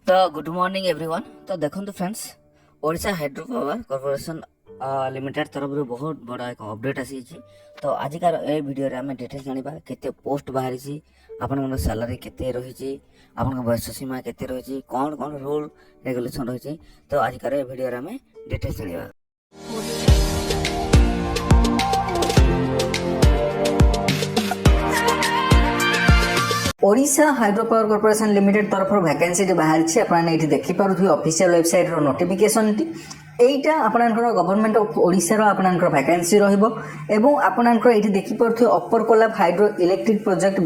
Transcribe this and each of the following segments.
तो good morning everyone. तो देखो friends, Odisha hydro power corporation limited तरफ बहुत बड़ा एक अपडेट आसी। तो आजिकार ए वीडियो रे आम डिटेल्स जानिबा केते पोस्ट बाहरी, आपन सैलरी केते रही, आपन बयस सीमा केते रही, कौन कौन रूल रेगुलेशन रही। तो आजिकार ए वीडियो रे आम डिटेल्स जानिबा। Odisha hydro power corporation limited तरफ वैकेंसी बाहरी आपने देखी पारे ऑफिशियल वेबसाइट रो नोटिफिकेशन टी एटा आपनकर गवर्नमेंट ऑफ ओडिशा रो आपनकर वैकेंसी रहिबो एवं आपनकर एठी देखि पारे अपर कोलाब हाइड्रो इलेक्ट्रिक प्रोजेक्ट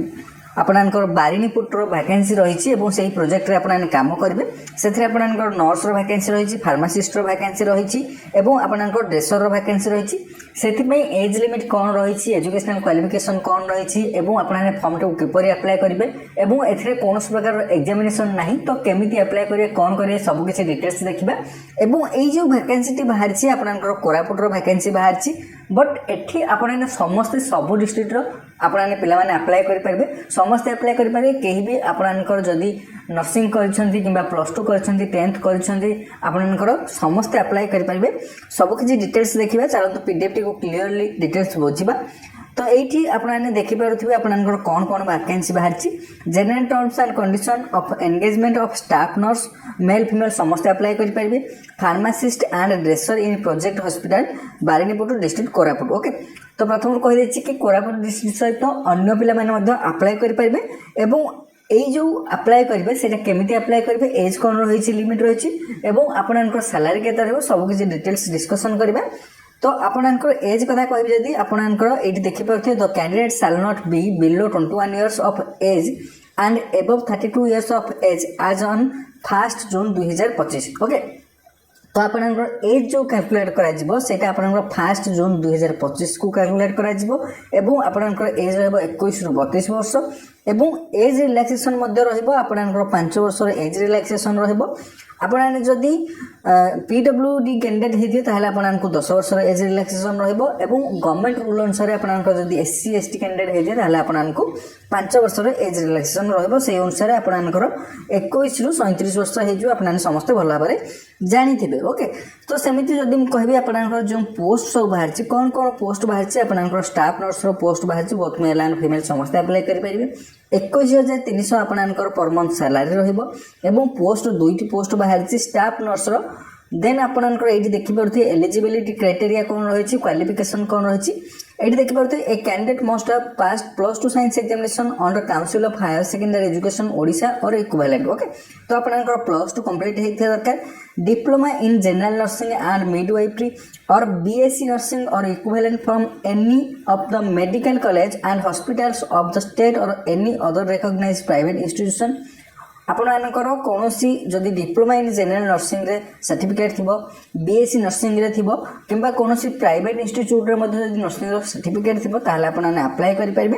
आपनकर बारिनीपुर वैकेंसी रही और से प्रोजेक्ट आपने काम करेंगे से आपनकर नर्स वैकेंसी रही, फार्मासीस्ट वैकेंसी रही और आपनकर ड्रेसर वैकेंसी रही। से एज लिमिट कौन रही, एजुकेशनल क्वालिफिकेशन कौन रही और आपने फॉर्म टा किपर अप्लाई करेंगे और ए कौन प्रकार एग्जामिनेशन ना तो केमी अप्लाई करेंगे कौन करेंगे सबकि डिटेल्स देखा। और ये जो वैकेंसी बाहरी आपनकर कोरापुटर वैकेंसी बाहरी बट एठी आपने समस्ते सब डिस्ट्रिक्ट आपने पिलाने अप्लाई करेंगे, समस्ते अप्लाई करेंगे। कहीं भी आपनकर जदि नर्सिंग करछंती किंबा +2 करछंती 10th करछंती आपनकर समस्ते अप्लाई करेंगे। सबकि डिटेल्स देखा चलते पीडीएफ टी को क्लीयरली डिटेल्स बुझा। तो ये आपने देखिपे आपनकर कौन कौन वैकेंसी बाहरी। General terms and condition of engagement of staff nurse male female समस्ते अप्लाई करेंगे। Pharmacist and dresser in project hospital Barinipur district Koraput. Okay, तो प्रथम कहीदे कि कोरापुट डिस्ट्रिक्ट सहित अन्य पिला अप्लाई करेंगे और ये जो अप्लाई करेंगे से केमी अप्लाई करेंगे, एज कौन रही, लिमिट रही और आपनकर सैलरी केते रहबो सबकि डिटेल्स डिस्कसन करबा। तो आपनकर एज कथा कहबी जदि आपनकर एठी देखि पारथे the candidate shall not be below 21 years of age and above 32 years of age age on 1 June 2025। Okay, तो आपनकर एज जो कैलकुलेट करा सेटा आपनकर 1 जून 2025 को कैलकुलेट करा एवं आपनकर एज रहबो 21 रु 32 वर्ष एवं एज रिलैक्सेशन मध्य रहबो आपनकर 5 वर्ष एज रिलैक्सेशन रहबो। आपने जदि पीडब्ल्यूडी कैंडिडेट होते ताहले आपको 10 वर्ष एज रिलैक्सेशन रहिबो एवं गवर्नमेंट रूल अनुसार आपनकर जदि एससी एसटी कैंडिडेट होते ताहले आपको 5 वर्ष एज रिलैक्सेशन रहिबो। से अनुसार आपनकर 21 रु 37 वर्ष हो आपने समस्त भल भाव जानी। ओके, तो सेमिति जदि कहबी आपनकर जो पोस्ट सब बाहर कौन कौन पोस्ट बाहर आपनकर स्टाफ नर्स रो पोस्ट बाहर बोथ मेल एंड फीमेल समस्त अप्लाई करेंगे। 21,300 आपनकर पर मंथ सैलरी रहिबो एवं पोस्ट 2टी पोस्ट बाहरी स्टाफ नर्स रो। देन आपनकर एठी देखि परथि एलिजिबिलिटी क्राइटेरिया कौन रही, क्वालिफिकेशन कौन रही। एठी देखि परथि a candidate must have pass +2 science examination under council of higher secondary education Odisha or equivalent. Okay, तो आपनकर +2 कंप्लीट हेथिया दरकार। Diploma in general nursing and midwifery or BSc nursing or equivalent from any of the medical college and hospitals of the state or any other recognised private institution. आपनकर कौन जदि diploma in general nursing रे certificate थिबो, BSc nursing रे थिबो किंबा कौन private institute रे मध्ये जदि नर्सिंग रो सर्टिफिकेट थिबो ताहले आपन अप्लाई करि परिबे।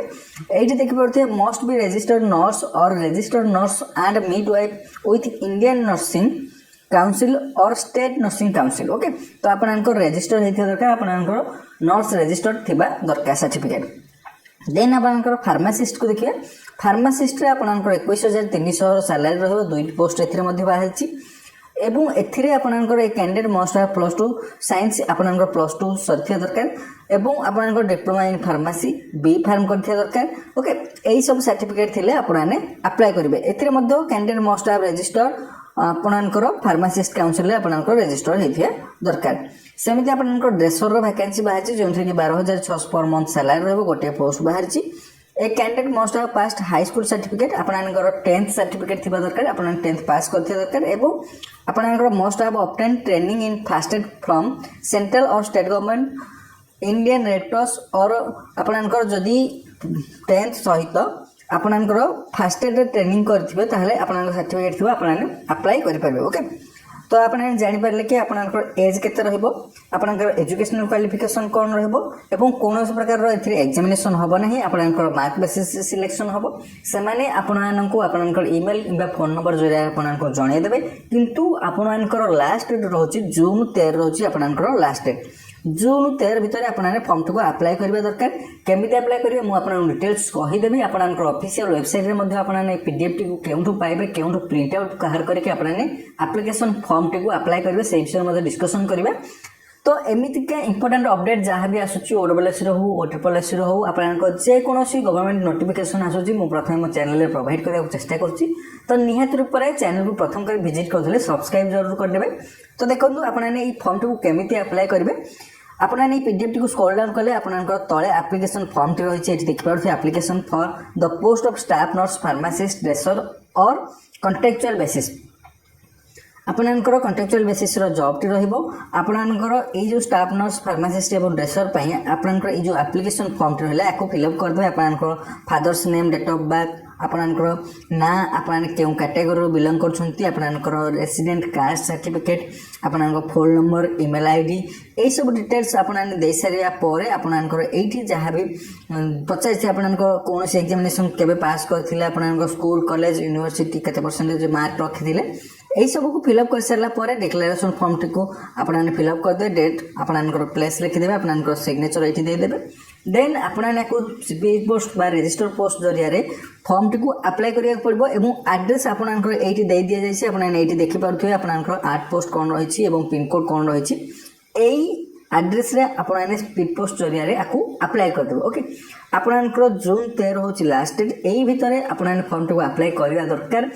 एठी देखि परथे मस्ट बी रजिस्टर्ड नर्स और registered nurse and midwife with Indian nursing council और स्टेट नर्सिंग काउंसिल। ओके, तो आपनकर रजिस्टर हेथिया दरकार, आपनकर नर्स रजिस्टर्ड थिबा दरकार सर्टिफिकेट। देन आपनकर फार्मासिस्ट को देखिए। फार्मासिस्ट रे आपनकर 21,300 सैलरी रहबो, 2टी पोस्ट एथिरे मध्ये बाहरछि एवं एथिरे आपनकर a candidate must have +2 science आपनकर +2 सरथिया दरकार एवं आपनकर diploma in pharmacy B pharm करथिया दरकार। ओके, एई सब सर्टिफिकेट थिले आपने अप्लाई करिवे। एथिरे मध्ये कैंडिडेट मस्ट हैव रजिस्टर्ड आपनकर फार्मासिस्ट काउंसिल आपनकर रजिस्टर हेथिया दरकार। सेमिति आपनकर ड्रेसर रो वैकेंसी बाहरछि जोंथि कि 12,600 पर मंथ सैलरी रहबो, गोटे पोस्ट बाहरछि। A candidate must have passed high school certificate आपनकर 10th सर्टिफिकेट थिबा दरकार, आपन 10th पास करथिया दरकार एवं आपनकर must have obtain training in first aid from central or state government, Indian red cross or आपनकर जदि 10th सहित आपनकर फर्स्ट एड ट्रेनिंग करथिबे ताहले आपनकर सर्टिफिकेट थिबा आपन अप्लाई करि परबे। ओके, तो आपने जानि पारले कि आपनकर एज केते रहबो, आपनकर एजुकेशनल क्वालिफिकेशन कौन रहबो एवं कौन प्रकार रो एथिरे एग्जामिनेशन हबो नाही, आपनकर मार्क बेसिस सिलेक्शन हबो। से माने आपननको आपनकर ईमेल किबा फोन नंबर जरिया आपननको जणाइ देबे। किंतु आपनकर लास्ट डेट रहउची जून 13 रहउची आपनकर लास्ट डेट। जून 13 भितर आपने फॉर्म को अप्लाई करबा दरकार। केमिति अप्लाई करेंगे मुझे आपको डिटेल्स कहीदेवी आपंकर ऑफिशियल वेबसाइट रे आपने पीडीएफ टी केउठु पाइबे केउठु प्रिंट आउट बाहर करके आपने एप्लिकेशन फॉर्म टी अप्लाई करेंगे से विषय डिस्कसन करवा। तो एमतीका इंपोर्टाट अपडेट जहाँ भी आसूँ ओडब्ल्यूएस हो OSSC हो आपको जेकोसी गवर्नमेंट नोटिफिकेशन आसूँ मुझे प्रथम मो चैनल प्रोवाइड करने चेष्टा करुँच। तो निहाती रूप से चैनल को प्रथम कर विजिट करते सब्सक्राइब जरूर करदे। तो देखो आपने फॉर्म टी केमी अप्लाई करेंगे आपने पीडीएफ टी स्क्रॉल डाउन कले आपंकर तले एप्लिकेशन फॉर्म टी रही है देखिए application for the post of staff nurse pharmacist dresser और कॉन्ट्रैक्चुअल बेसिस आपणकर कॉन्ट्रैक्चुअल बेसिस जॉब टी आपणकर ये जो स्टाफ नर्स फार्मासिस्ट और ड्रेसर आपणकर ये जो एप्लिकेशन फॉर्म टी रहा है फिलअप करदे आपणकर father's name date of birth आपणकर ना आपने क्यों कैटेगोरी बिलंग करपर रेसिडेंट कास्ट सर्टिफिकेट आपणकर फोन नंबर ईमेल आईडी यही सब डिटेल्स आपने दे सारापर आपणकर ये जहाँ भी पचार आपणकर कौन एग्जामिनेशन केबे पास करते आपणकर स्कूल कॉलेज यूनिवर्सिटी केते परसेंटेज मार्क रखी यही सब को फिलअप कर सारापर डिक्लेरेशन फॉर्म टी को आपने फिलअप करदे डेट आपणकर प्लेस लिखिदेवे आपणकर सिग्नेचर ये देदेवे देन आपने स्पीड पोस्ट बा रजिस्टर पोस्ट जरिया फॉर्म टी को अप्लाई करिया पड़बो एवं एड्रेस आपणकर एठी दे दिया जायछि आपने एठी देखि पारुथिबे आपणकर आर्ट पोस्ट कोन रहिछि एवं पिन कोड कोन रहिछि एई एड्रेस रे आपने स्पीड पोस्ट जरिया आकु अप्लाई कर देबो। ओके आपणकर जून 13 होछि लास्ट डेट एई भितरे आपने फॉर्म टी को अप्लाई करिया दरकार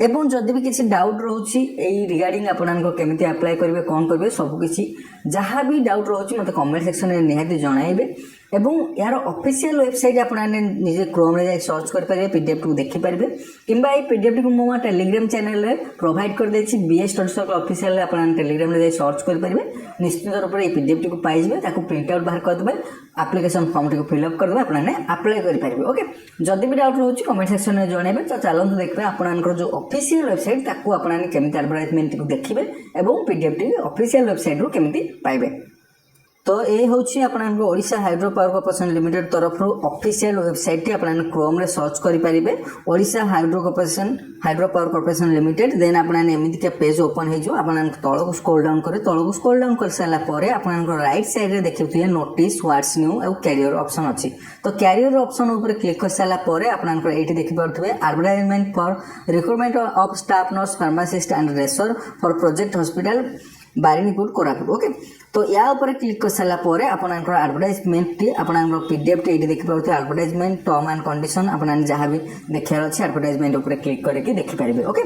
एवं जदि भी किसी डाउट रोची रिगार्डिंग आपको केमिति अप्लाई करेंगे कौन करेंगे सबकि जहाँ भी डाउट रोचे मतलब कमेंट सेक्शन में निहाती जनइबे एवं यार ऑफिशियल वेबसाइट आपने निजे क्रोम रे सर्च कर पारे पीडीएफ को देखि पारे किंबा ये पीडीएफ को मो टेलीग्राम चैनल रे प्रोवाइड कर देछि बीएस स्टडी सर्कल ऑफिशियल आपन टेलीग्राम रे सर्च कर पारे निश्चित रूप से ये पीडीएफ को पाई जिवे ताको प्रिंट आउट बाहर कर देबे एप्लिकेशन फॉर्म को फिलअप कर देबे आपने अप्लाई कर पारे। ओके जदि भी डाउट रोची कमेंट सेक्शन में जनइबे तो चलନ୍ତୁ देखबे आपनकर जो ऑफिशियल वेबसाइट ताको आपने केमिति एडवर्टाइजमेंट को देखिबे एवं पीडीएफ टी ऑफिशियल वेबसाइट रो केमिति पाइबे। तो ये हूँ आपको Odisha hydro power corporation limited तरफ ऑफिशियल वेबसाइट टी आपने क्रोम रे सर्च करेंगे Odisha hydro power corporation limited then आपने एमती पेज ओपन हो तल को स्क्रॉल डाउन कर सारापर आप राइट साइड रे देखिए नोटिस व्हाट्स न्यू और कैरियर ऑप्शन अच्छी। तो कैरियर ऑप्शन ऊपर क्लिक कर सारापर आपंकर ये देखिपे advertisement for recruitment of staff nurse pharmacist and dresser for project hospital Barinipur Koraput. Okay तो या ऊपर क्लिक कर सारापर आपंकर एडवर्टाइजमेंट टी आपंकर पीडीएफ टी देखिए एडवर्टाइजमेंट टर्म एंड कंडीशन आपने जहाँ भी देखार अच्छे एडवर्टाइजमेंट ऊपर क्लिक करके देखिपारे। ओके